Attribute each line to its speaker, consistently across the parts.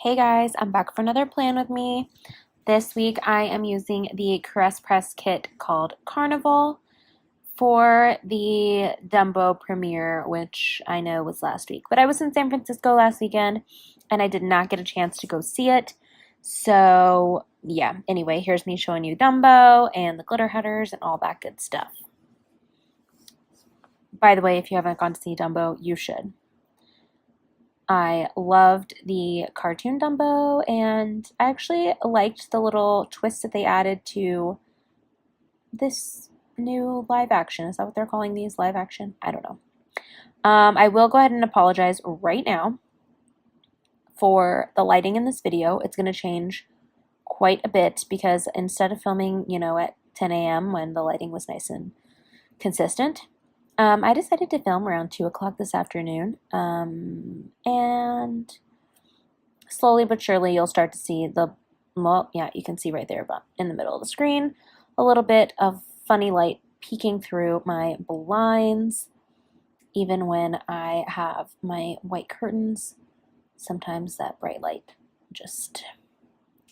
Speaker 1: Hey guys, I'm back for another plan with me. This week I am using the Caress Press kit called Carnival for the Dumbo premiere, which I know was last week. But I was in San Francisco last weekend and I did not get a chance to go see it. So, yeah, anyway, here's me showing you Dumbo and the glitter headers and all that good stuff. By the way, if you haven't gone to see Dumbo, you should. I loved the cartoon Dumbo, and I actually liked the little twist that they added to this new live action. Is that what they're calling these? Live action? I don't know. I will go ahead and apologize right now for the lighting in this video. It's going to change quite a bit because instead of filming, at 10 a.m. when the lighting was nice and consistent, I decided to film around 2 o'clock this afternoon, and slowly but surely you'll start to see you can see right there about in the middle of the screen, a little bit of funny light peeking through my blinds. Even when I have my white curtains, sometimes that bright light just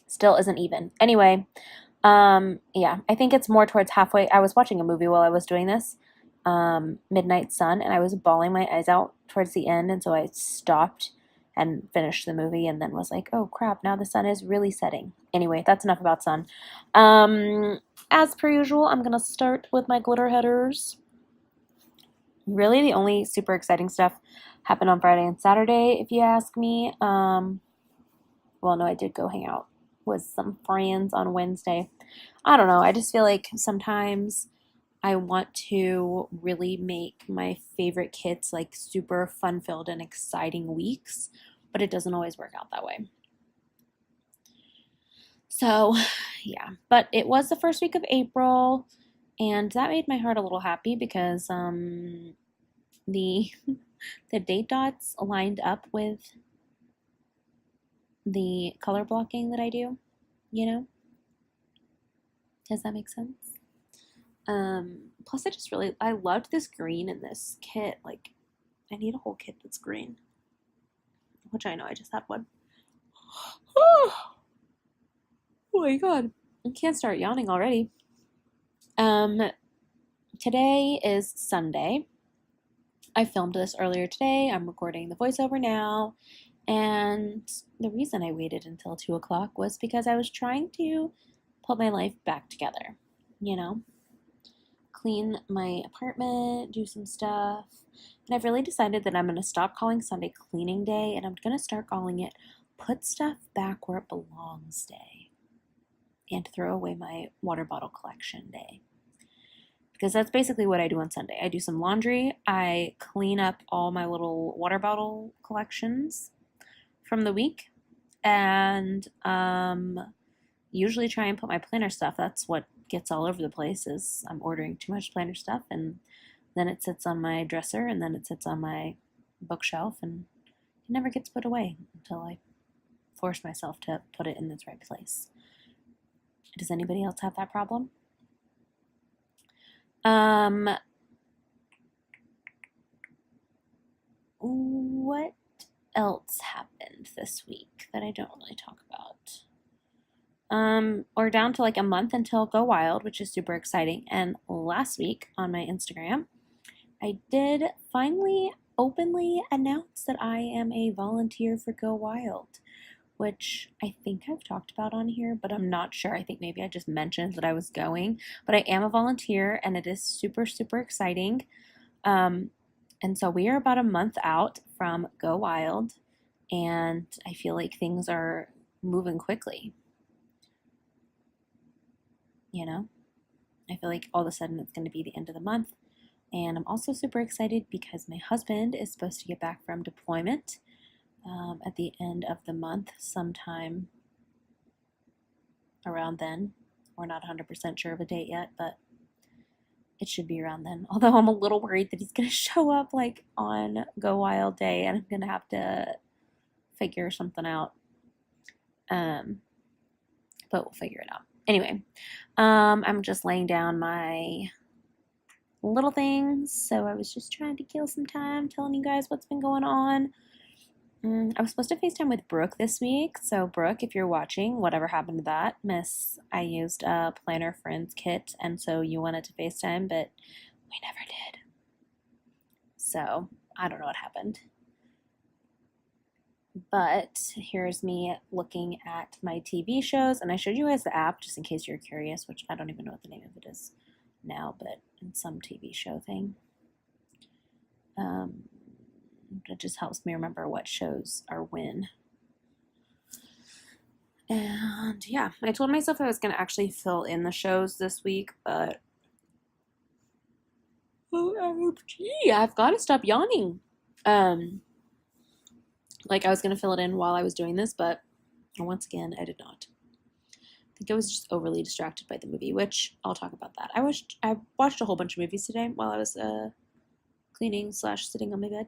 Speaker 1: still isn't even. Anyway, yeah, I think it's more towards halfway. I was watching a movie while I was doing this, Midnight Sun, and I was bawling my eyes out towards the end, and so I stopped and finished the movie and then was like, oh crap, now the sun is really setting. Anyway, that's enough about sun. As per usual, I'm gonna start with my glitter headers. Really the only super exciting stuff happened on Friday and Saturday, if you ask me. Well, no, I did go hang out with some friends on Wednesday. I don't know, I just feel like sometimes I want to really make my favorite kits like super fun-filled and exciting weeks, but it doesn't always work out that way. So, yeah, but it was the first week of April, and that made my heart a little happy because the the date dots lined up with the color blocking that I do, you know? Does that make sense? Plus I loved this green in this kit. Like, I need a whole kit that's green. Which I know I just had one. Oh my god. I can't start yawning already. Today is Sunday. I filmed this earlier today. I'm recording the voiceover now. And the reason I waited until 2 o'clock was because I was trying to put my life back together, clean my apartment, do some stuff. And I've really decided that I'm going to stop calling Sunday cleaning day and I'm going to start calling it put stuff back where it belongs day and throw away my water bottle collection day. Because that's basically what I do on Sunday. I do some laundry, I clean up all my little water bottle collections from the week, and usually try and put my planner stuff. That's what gets all over the place is I'm ordering too much planner stuff, and then it sits on my dresser, and then it sits on my bookshelf, and it never gets put away until I force myself to put it in its right place. Does anybody else have that problem? What else happened this week that I don't really talk about? We're down to like a month until Go Wild, which is super exciting. And last week on my Instagram, I did finally openly announce that I am a volunteer for Go Wild, which I think I've talked about on here, but I'm not sure. I think maybe I just mentioned that I was going, but I am a volunteer and it is super, super exciting. And so we are about a month out from Go Wild, and I feel like things are moving quickly. I feel like all of a sudden it's going to be the end of the month. And I'm also super excited because my husband is supposed to get back from deployment at the end of the month, sometime around then. We're not 100% sure of a date yet, but it should be around then. Although I'm a little worried that he's going to show up like on Go Wild Day and I'm going to have to figure something out. But we'll figure it out. Anyway, I'm just laying down my little things. So I was just trying to kill some time telling you guys what's been going on. I was supposed to FaceTime with Brooke this week. So, Brooke, if you're watching, whatever happened to that? Miss, I used a Planner Friends kit, and so you wanted to FaceTime, but we never did. So, I don't know what happened. But here's me looking at my TV shows, and I showed you guys the app just in case you're curious, which I don't even know what the name of it is now, but it's some TV show thing. It just helps me remember what shows are when. And yeah, I told myself I was going to actually fill in the shows this week, but OMG, I've got to stop yawning. Like I was going to fill it in while I was doing this, but once again, I did not. I think I was just overly distracted by the movie, which I'll talk about that. I watched a whole bunch of movies today while I was cleaning / sitting on my bed.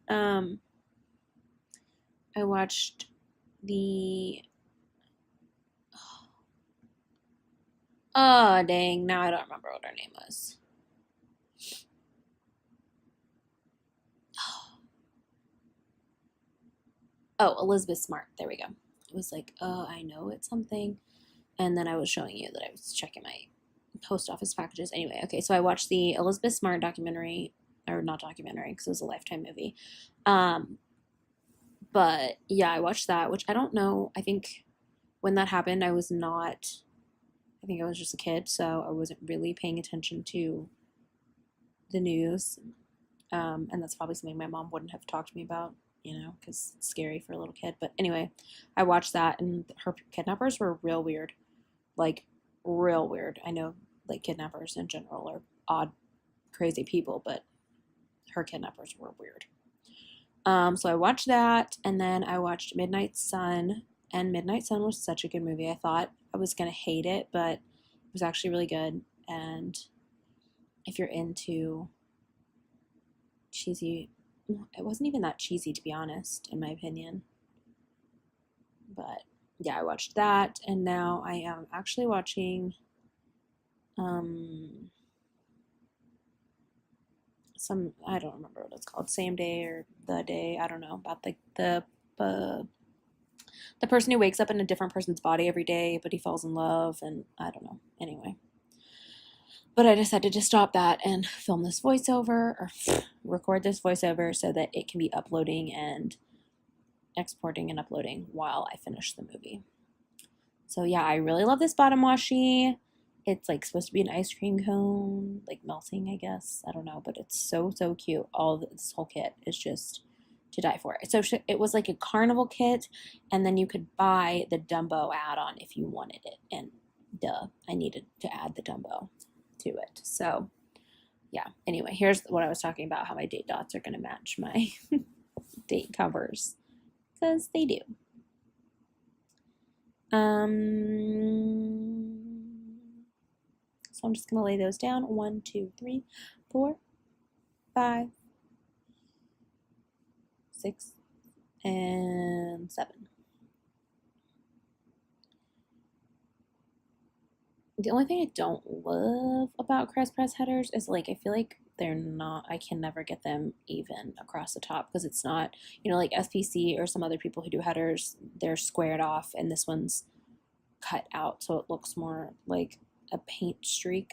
Speaker 1: I watched the oh dang, now I don't remember what her name was. Oh, Elizabeth Smart. There we go. It was like, I know it's something. And then I was showing you that I was checking my post office packages. Anyway, okay, so I watched the Elizabeth Smart documentary, or not documentary, because it was a Lifetime movie. But yeah, I watched that, which I don't know. I think when that happened, I think I was just a kid, so I wasn't really paying attention to the news. And that's probably something my mom wouldn't have talked to me about, because it's scary for a little kid. But anyway, I watched that, and her kidnappers were real weird. Like, real weird. I know, like, kidnappers in general are odd, crazy people, but her kidnappers were weird. So I watched that, and then I watched Midnight Sun, and Midnight Sun was such a good movie. I thought I was going to hate it, but it was actually really good. And if you're into cheesy, it wasn't even that cheesy, to be honest, in my opinion. But yeah, I watched that, and now I am actually watching some, I don't remember what it's called, Same Day or The Day, I don't know, about the person who wakes up in a different person's body every day, but he falls in love, and I don't know. Anyway. But I decided to stop that and film this voiceover, or record this voiceover so that it can be uploading and exporting and uploading while I finish the movie. So yeah, I really love this bottom washi. It's like supposed to be an ice cream cone, like melting, I guess. I don't know, but it's so, so cute. This whole kit is just to die for. So it was like a carnival kit, and then you could buy the Dumbo add-on if you wanted it. And duh, I needed to add the Dumbo to it. So yeah, anyway, here's what I was talking about, how my date dots are going to match my date covers, because they do. So I'm just going to lay those down. 1, 2, 3, 4, 5, 6, and 7. The only thing I don't love about crest press headers is, like, I feel like I can never get them even across the top, because it's not, like SPC or some other people who do headers, they're squared off, and this one's cut out, so it looks more like a paint streak.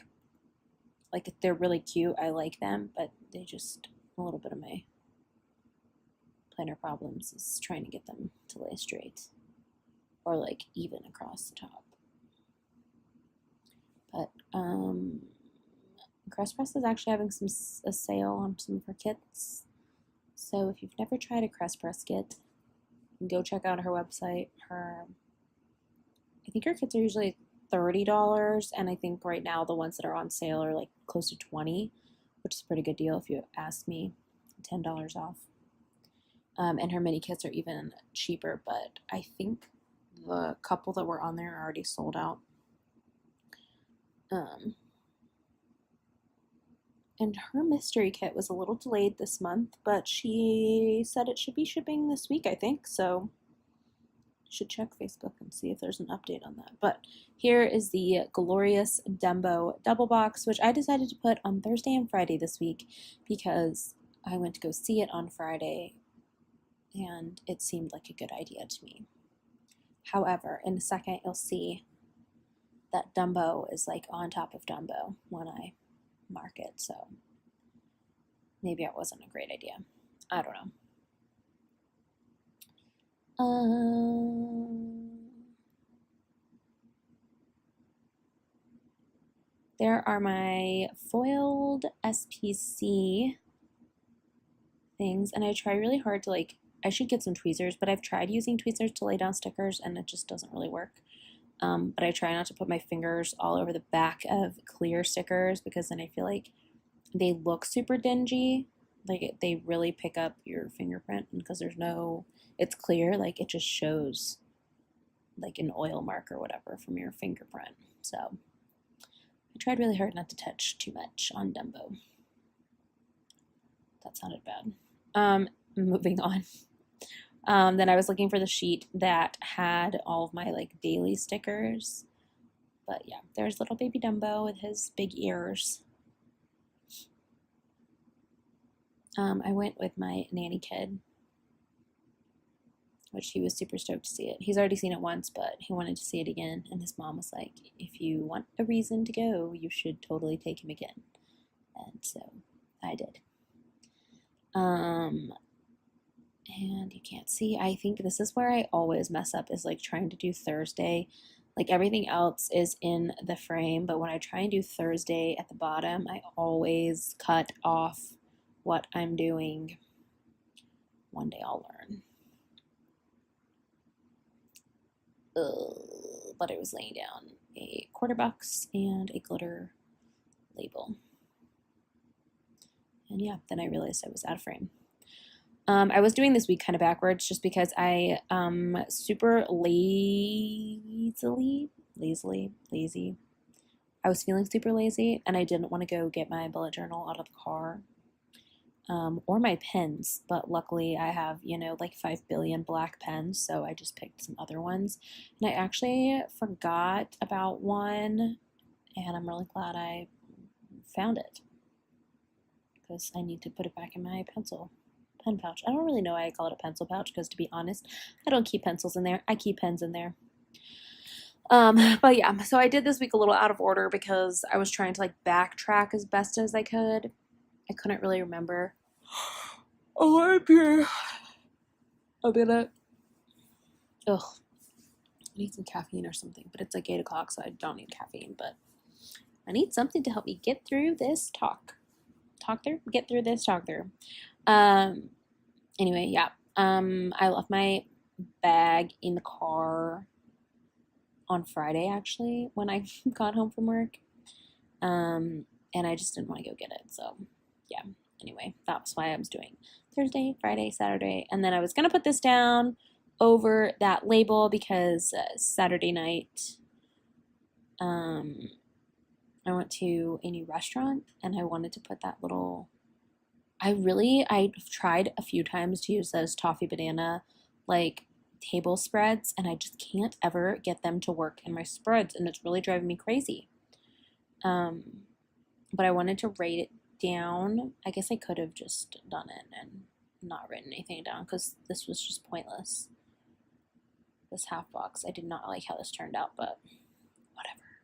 Speaker 1: Like, they're really cute, I like them, but they just, a little bit of my planner problems is trying to get them to lay straight or like even across the top. But Crest Press is actually having a sale on some of her kits, so if you've never tried a Crest Press kit, go check out her website. I think her kits are usually $30, and I think right now the ones that are on sale are like close to $20, which is a pretty good deal if you ask me. $10 off. And her mini kits are even cheaper, but I think the couple that were on there are already sold out. And her mystery kit was a little delayed this month, but she said it should be shipping this week, I think, so should check Facebook and see if there's an update on that. But here is the glorious Dumbo double box, which I decided to put on Thursday and Friday this week because I went to go see it on Friday, and it seemed like a good idea to me. However, in a second, you'll see that Dumbo is like on top of Dumbo when I mark it, so maybe it wasn't a great idea. I don't know. There are my foiled SPC things, and I try really hard to like, I should get some tweezers, but I've tried using tweezers to lay down stickers and it just doesn't really work. But I try not to put my fingers all over the back of clear stickers because then I feel like they look super dingy. Like they really pick up your fingerprint, and because it's clear, like it just shows like an oil mark or whatever from your fingerprint. So I tried really hard not to touch too much on Dumbo. That sounded bad. Moving on. Then I was looking for the sheet that had all of my like daily stickers. But yeah, there's little baby Dumbo with his big ears. I went with my nanny kid, which he was super stoked to see it. He's already seen it once, but he wanted to see it again. And his mom was like, if you want a reason to go, you should totally take him again. And so I did. And you can't see. I think this is where I always mess up, is like trying to do Thursday. Like everything else is in the frame, but when I try and do Thursday at the bottom, I always cut off what I'm doing. One day I'll learn. But I was laying down a $quarter and a glitter label. And yeah, then I realized I was out of frame. I was doing this week kind of backwards just because I super lazy. I was feeling super lazy and I didn't want to go get my bullet journal out of the car or my pens, but luckily I have, like 5 billion black pens, so I just picked some other ones. And I actually forgot about one, and I'm really glad I found it because I need to put it back in my pen pouch. I don't really know why I call it a pencil pouch because, to be honest, I don't keep pencils in there. I keep pens in there. But yeah, so I did this week a little out of order because I was trying to like backtrack as best as I could. I couldn't really remember. Oh, I'm here. A minute. Ugh. I need some caffeine or something, but it's like 8 o'clock, so I don't need caffeine, but I need something to help me get through this get through this talk through. Anyway, yeah. I left my bag in the car on Friday, actually, when I got home from work. And I just didn't want to go get it, so yeah. Anyway, that's why I was doing Thursday, Friday, Saturday, and then I was going to put this down over that label because Saturday night, I went to a new restaurant and I wanted to put that little, I've tried a few times to use those toffee banana like table spreads, and I just can't ever get them to work in my spreads, and it's really driving me crazy. But I wanted to write it down. I guess I could have just done it and not written anything down because this was just pointless. This half box, I did not like how this turned out, but whatever.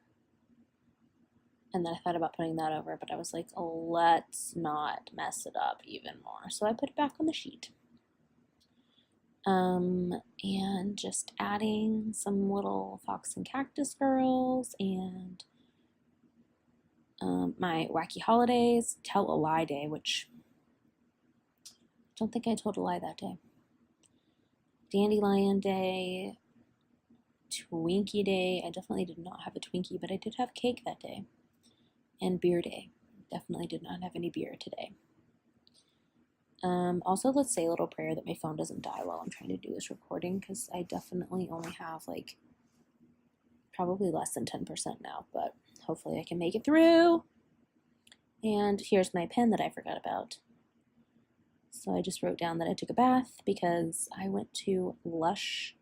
Speaker 1: And then I thought about putting that over, but I was like, oh, let's not mess it up even more. So I put it back on the sheet. And just adding some little fox and cactus girls and my wacky holidays, tell a lie day, which I don't think I told a lie that day. Dandelion day, Twinkie day. I definitely did not have a Twinkie, but I did have cake that day. And beer day. Definitely did not have any beer today. Also, let's say a little prayer that my phone doesn't die while I'm trying to do this recording, because I definitely only have like probably less than 10% now, but hopefully I can make it through. And here's my pen that I forgot about. So I just wrote down that I took a bath because I went to Lush.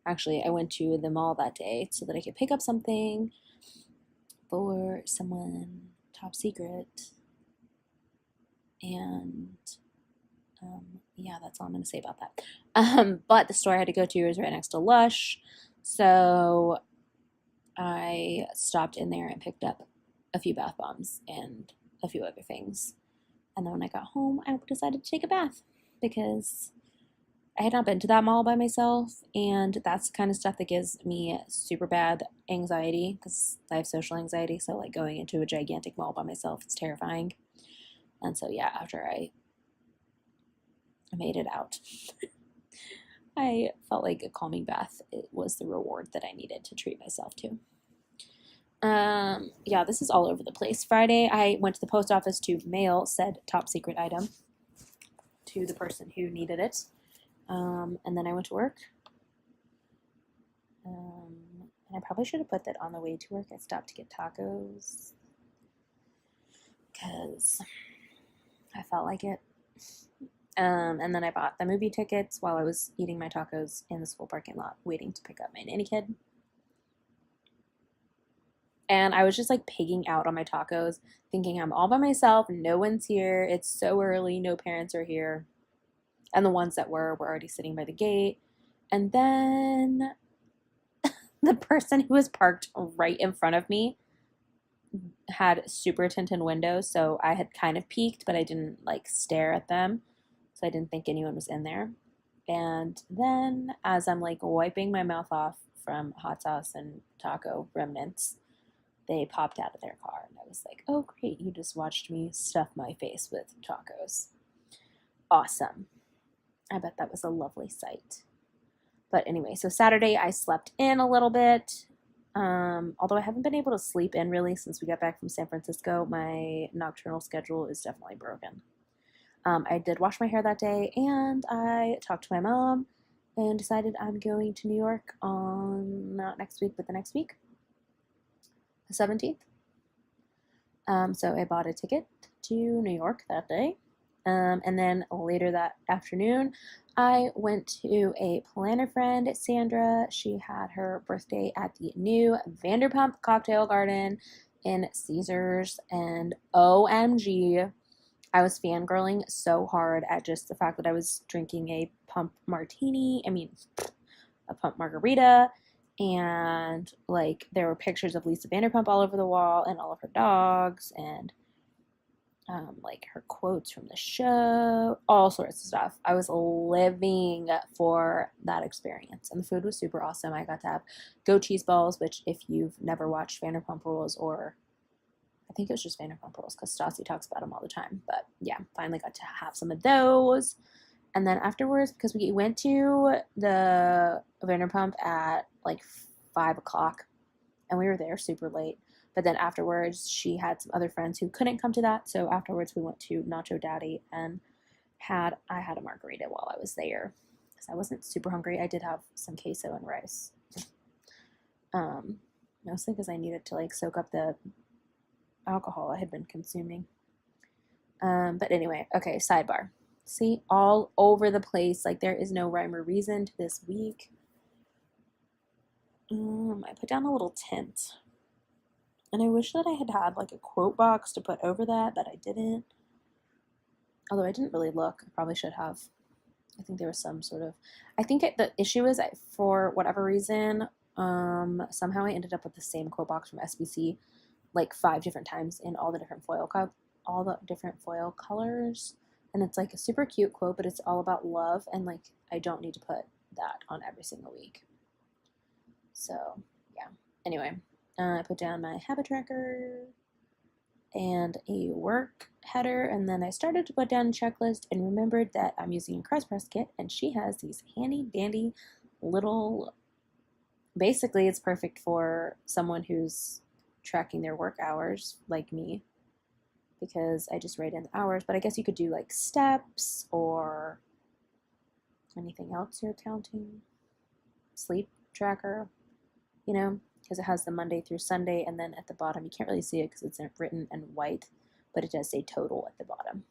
Speaker 1: Actually, I went to the mall that day so that I could pick up something for someone top secret. And yeah, that's all I'm gonna say about that. But the store I had to go to was right next to Lush, so I stopped in there and picked up a few bath bombs and a few other things. And then when I got home, I decided to take a bath because I had not been to that mall by myself, and that's the kind of stuff that gives me super bad anxiety because I have social anxiety. So, like, going into a gigantic mall by myself, it's terrifying. And so, yeah, after I made it out, I felt like a calming bath. It was the reward that I needed to treat myself to. Yeah, this is all over the place. Friday, I went to the post office to mail said top secret item to the person who needed it. And then I went to work. And I probably should have put that on the way to work. I stopped to get tacos because I felt like it. And then I bought the movie tickets while I was eating my tacos in the school parking lot, waiting to pick up my nanny kid. And I was just like pigging out on my tacos, thinking I'm all by myself, no one's here, it's so early, no parents are here. And the ones that were already sitting by the gate. And then the person who was parked right in front of me had super tinted windows, so I had kind of peeked, but I didn't like stare at them, so I didn't think anyone was in there. And then as I'm like wiping my mouth off from hot sauce and taco remnants, they popped out of their car, and I was like, oh great, you just watched me stuff my face with tacos. Awesome. I bet that was a lovely sight. But anyway, so Saturday I slept in a little bit. Although I haven't been able to sleep in really since we got back from San Francisco. My nocturnal schedule is definitely broken. I did wash my hair that day, and I talked to my mom and decided I'm going to New York on not next week, but the next week, the 17th. So I bought a ticket to New York that day. And then later that afternoon, I went to a planner friend, Sandra. She had her birthday at the new Vanderpump Cocktail Garden in Caesars. And OMG, I was fangirling so hard at just the fact that I was drinking a pump margarita. And like there were pictures of Lisa Vanderpump all over the wall and all of her dogs and like her quotes from the show, all sorts of stuff. I was living for that experience, and the food was super awesome. I got to have goat cheese balls, which if you've never watched Vanderpump Rules, or I think it was just Vanderpump Rules because Stassi talks about them all the time, but yeah, finally got to have some of those. And then afterwards, because we went to the Vanderpump at like 5 o'clock, and we were there super late. But then afterwards, she had some other friends who couldn't come to that. So afterwards, we went to Nacho Daddy and I had a margarita while I was there because I wasn't super hungry. I did have some queso and rice, mostly because I needed to like soak up the alcohol I had been consuming. But anyway, okay, sidebar. See, all over the place. Like there is no rhyme or reason to this week. I put down a little tint. And I wish that I had had like a quote box to put over that, but I didn't. Although I didn't really look. I probably should have. I think there was some sort of... the issue is that for whatever reason, somehow I ended up with the same quote box from SBC like 5 different times in all the different foil colors. And it's like a super cute quote, but it's all about love. And like, I don't need to put that on every single week. So, yeah. Anyway. I put down my habit tracker and a work header, and then I started to put down a checklist and remembered that I'm using a crust press kit, and she has these handy dandy little, basically it's perfect for someone who's tracking their work hours like me, because I just write in the hours, but I guess you could do like steps or anything else you're counting, sleep tracker, because it has the Monday through Sunday, and then at the bottom, you can't really see it because it's written in white, but it does say total at the bottom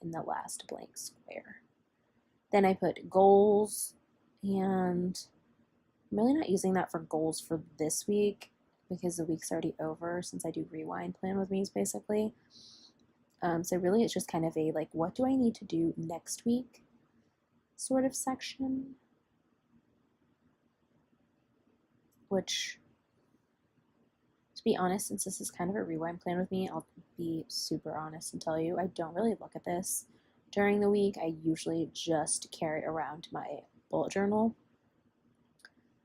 Speaker 1: in the last blank square. Then I put goals, and I'm really not using that for goals for this week because the week's already over since I do rewind plan with me, basically. So really it's just kind of a like, what do I need to do next week sort of section, which, to be honest, since this is kind of a rewind plan with me, I'll be super honest and tell you I don't really look at this during the week. I usually just carry around my bullet journal.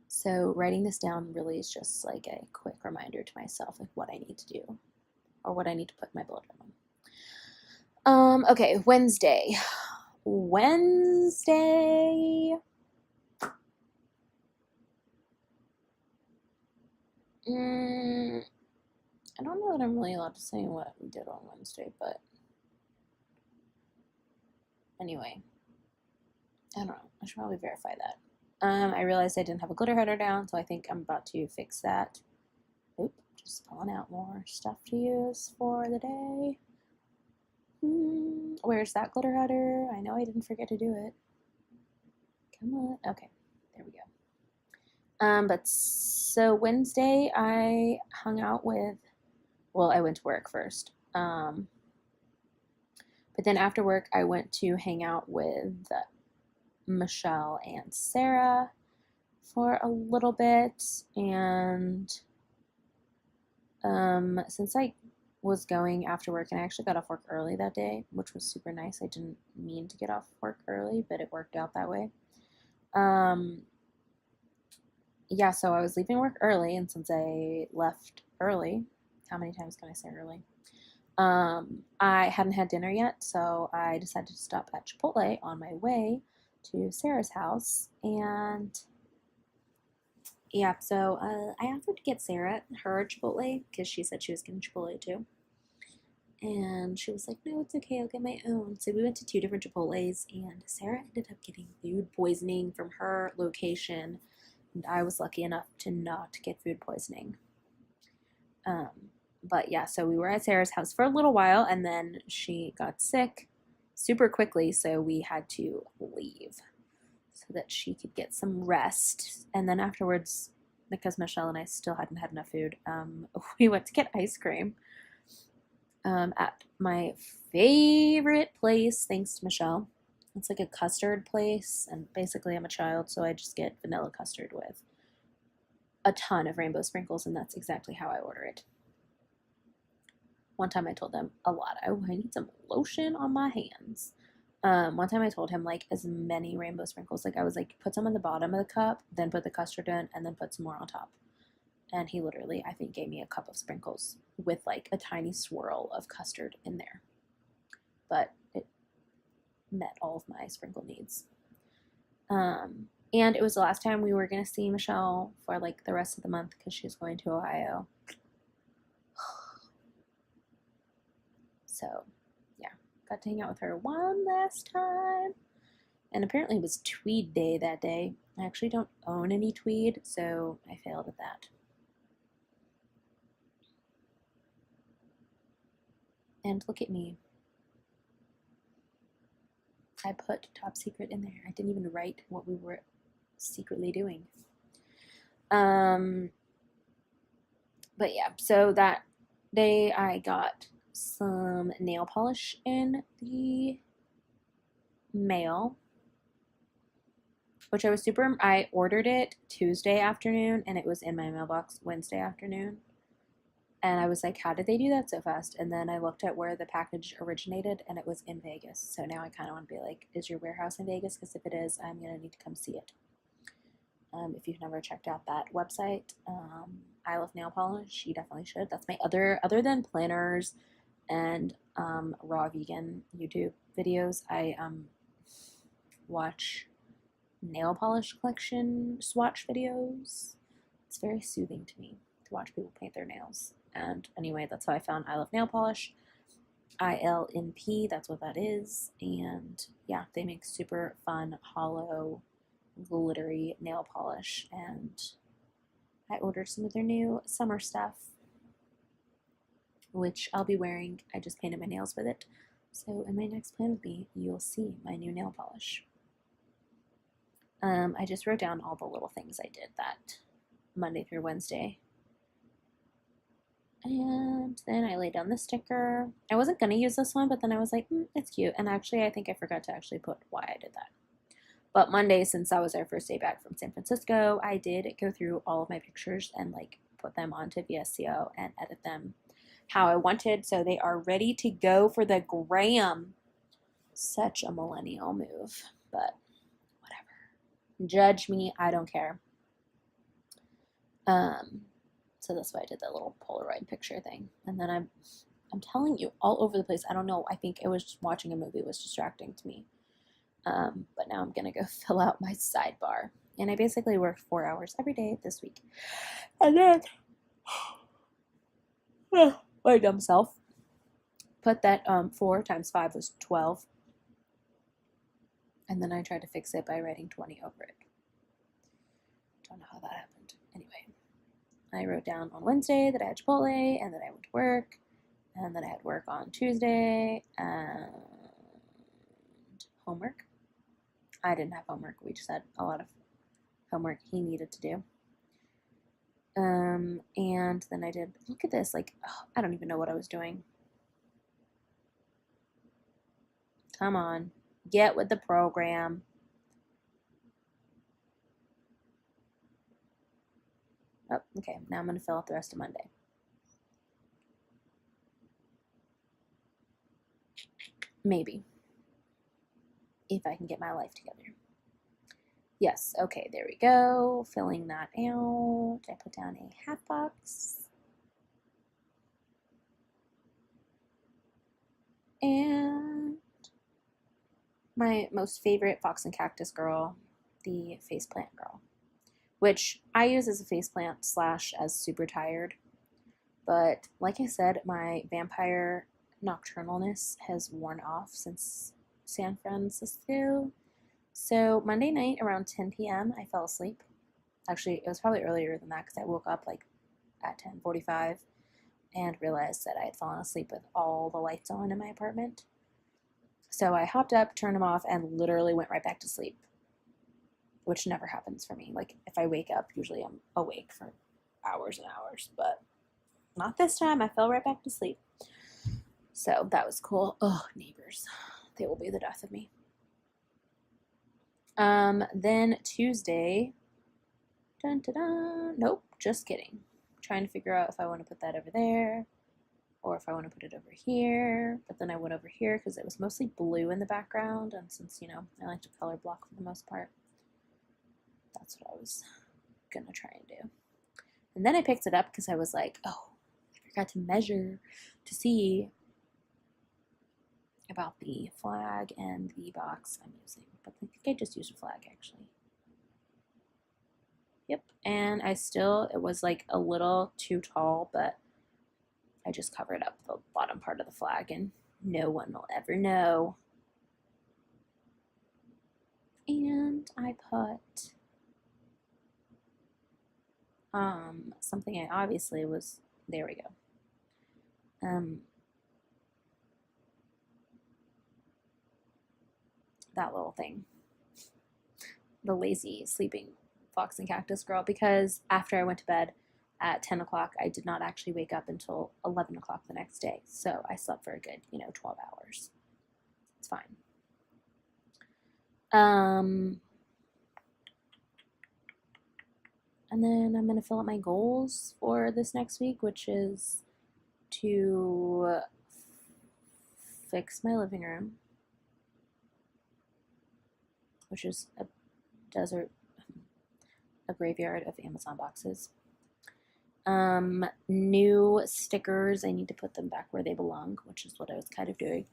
Speaker 1: So writing this down really is just like a quick reminder to myself, like what I need to do or what I need to put in my bullet journal. Okay, Wednesday. I don't know that I'm really allowed to say what we did on Wednesday, but anyway, I don't know. I should probably verify that. I realized I didn't have a glitter header down, so I think I'm about to fix that. Oop, just pulling out more stuff to use for the day. Where's that glitter header? I know I didn't forget to do it. Come on. Okay, there we go. But so Wednesday I hung out with, well, I went to work first. But then after work I went to hang out with Michelle and Sarah for a little bit, and since I was going after work, and I actually got off work early that day, which was super nice. I didn't mean to get off work early, but it worked out that way. Yeah, so I was leaving work early, and since I left early, how many times can I say early? I hadn't had dinner yet, so I decided to stop at Chipotle on my way to Sarah's house, and yeah, so I offered to get Sarah her Chipotle because she said she was getting Chipotle too. And she was like, no, it's okay, I'll get my own. So we went to 2 different Chipotles, and Sarah ended up getting food poisoning from her location, and I was lucky enough to not get food poisoning. But yeah, so we were at Sarah's house for a little while, and then she got sick super quickly, so we had to leave so that she could get some rest. And then afterwards, because Michelle and I still hadn't had enough food, we went to get ice cream at my favorite place, thanks to Michelle. It's like a custard place, and basically I'm a child, so I just get vanilla custard with a ton of rainbow sprinkles, and that's exactly how I order it. One time I told them a lot. I need some lotion on my hands. One time I told him like as many rainbow sprinkles. Like I was like, put some on the bottom of the cup, then put the custard in, and then put some more on top. And he literally, I think, gave me a cup of sprinkles with like a tiny swirl of custard in there. But it met all of my sprinkle needs. And it was the last time we were going to see Michelle for like the rest of the month because she's going to Ohio. So, yeah, got to hang out with her one last time. And apparently it was tweed day that day. I actually don't own any tweed, so I failed at that. And look at me. I put top secret in there. I didn't even write what we were secretly doing. But yeah, so that day I got some nail polish in the mail, which I ordered it Tuesday afternoon and it was in my mailbox Wednesday afternoon. And I was like, how did they do that so fast? And then I looked at where the package originated and it was in Vegas. So now I kind of want to be like, is your warehouse in Vegas? Because if it is, I'm going to need to come see it. If you've never checked out that website, I Love Nail Polish, you definitely should. That's my other than planners and raw vegan YouTube videos. I watch nail polish collection swatch videos. It's very soothing to me to watch people paint their nails. And anyway, that's how I found I Love Nail Polish. ILNP, that's what that is. And yeah, they make super fun, hollow, glittery nail polish. And I ordered some of their new summer stuff, which I'll be wearing. I just painted my nails with it. So in my next plan with me, you'll see my new nail polish. I just wrote down all the little things I did that Monday through Wednesday. And then I laid down the sticker. I wasn't going to use this one, but then I was like, it's cute. And actually, I think I forgot to actually put why I did that. But Monday, since that was our first day back from San Francisco, I did go through all of my pictures and like put them onto VSCO and edit them how I wanted. So they are ready to go for the gram. Such a millennial move, but whatever. Judge me, I don't care. So that's why I did that little Polaroid picture thing. And then I'm telling you, all over the place. I don't know. I think it was just watching a movie was distracting to me. But now I'm going to go fill out my sidebar. And I basically worked 4 hours every day this week. And then, my dumb self, put that 4 times 5 was 12. And then I tried to fix it by writing 20 over it. Don't know how that happened. Anyway, I wrote down on Wednesday that I had Chipotle, and then I went to work, and then I had work on Tuesday, and homework. I didn't have homework. We just had a lot of homework he needed to do. And then I did, look at this, like, I don't even know what I was doing. Come on, get with the program. Oh, okay, now I'm going to fill out the rest of Monday. Maybe. If I can get my life together. Yes, okay, there we go. Filling that out. I put down a half box. And my most favorite Fox and Cactus girl, the faceplant girl, which I use as a faceplant / as super tired. But like I said, my vampire nocturnalness has worn off since San Francisco. So Monday night around 10 p.m. I fell asleep. Actually, it was probably earlier than that because I woke up like at 10:45 and realized that I had fallen asleep with all the lights on in my apartment. So I hopped up, turned them off, and literally went right back to sleep, which never happens for me. Like if I wake up, usually I'm awake for hours and hours, but not this time. I fell right back to sleep. So that was cool. Oh, neighbors. They will be the death of me. Then Tuesday, dun, dun, dun, nope, just kidding. Trying to figure out if I want to put that over there or if I want to put it over here. But then I went over here because it was mostly blue in the background. And since, you know, I like to color block for the most part, that's what I was going to try and do. And then I picked it up because I was like, oh, I forgot to measure to see about the flag and the box I'm using. But I think I just used a flag actually. Yep, and it was like a little too tall, but I just covered up the bottom part of the flag and no one will ever know. And I put something I obviously was, there we go. That little thing, the lazy sleeping Fox and Cactus girl, because after I went to bed at 10 o'clock, I did not actually wake up until 11 o'clock the next day. So I slept for a good, 12 hours. It's fine. And then I'm going to fill out my goals for this next week, which is to fix my living room, which is a desert, a graveyard of Amazon boxes. New stickers, I need to put them back where they belong, which is what I was kind of doing.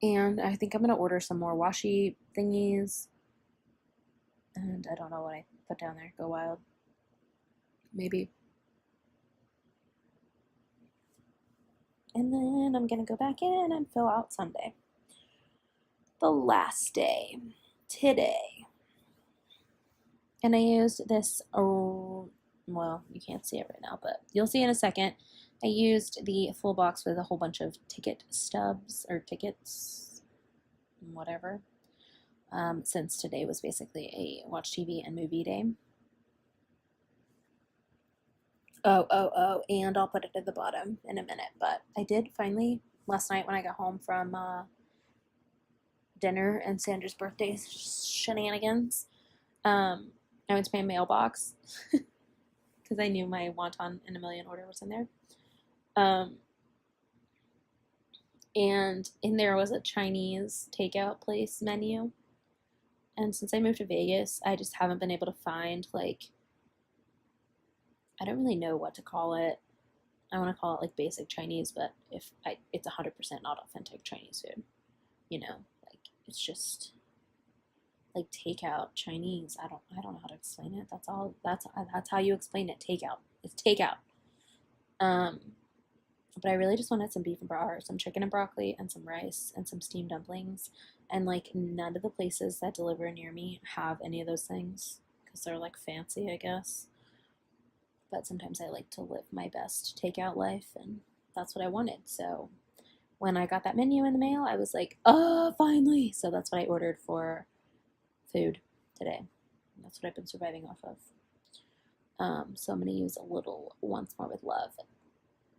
Speaker 1: And I think I'm going to order some more washi thingies. And I don't know what I put down there. Go Wild. Maybe. And then I'm going to go back in and fill out Sunday. The last day. Today. And I used this, well, you can't see it right now, but you'll see in a second. I used the full box with a whole bunch of ticket stubs, or tickets, whatever, since today was basically a watch TV and movie day. And I'll put it at the bottom in a minute, but I did finally, last night when I got home from dinner and Sandra's birthday shenanigans. I went to my mailbox because I knew my wonton in a million order was in there. And in there was a Chinese takeout place menu. And since I moved to Vegas, I just haven't been able to find, like, I don't really know what to call it. I want to call it like basic Chinese, but it's 100% not authentic Chinese food. Like it's just like takeout Chinese. I don't know how to explain it. That's how you explain it. Takeout. It's takeout. But I really just wanted some beef and broth, some chicken and broccoli, and some rice and some steamed dumplings. And like none of the places that deliver near me have any of those things because they're like fancy, I guess. But sometimes I like to live my best takeout life, and that's what I wanted. So when I got that menu in the mail, I was like, oh, finally. So that's what I ordered for food today. That's what I've been surviving off of. So I'm going to use a little Once More with Love.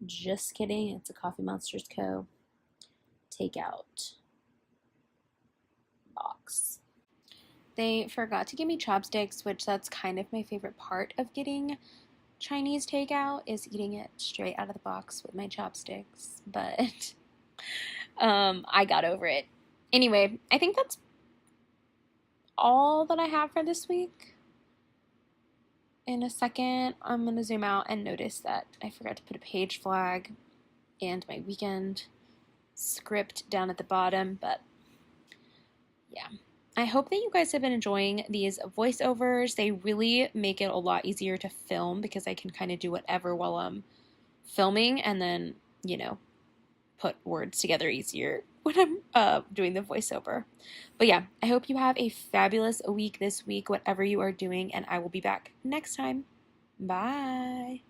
Speaker 1: Just kidding. It's a Coffee Monsters Co. takeout box. They forgot to give me chopsticks, which that's kind of my favorite part of getting Chinese takeout, is eating it straight out of the box with my chopsticks. But I got over it. Anyway, I think that's all that I have for this week. In a second, I'm going to zoom out and notice that I forgot to put a page flag and my weekend script down at the bottom, but yeah. I hope that you guys have been enjoying these voiceovers. They really make it a lot easier to film because I can kind of do whatever while I'm filming and then, put words together easier when I'm doing the voiceover. But yeah, I hope you have a fabulous week this week, whatever you are doing, and I will be back next time. Bye.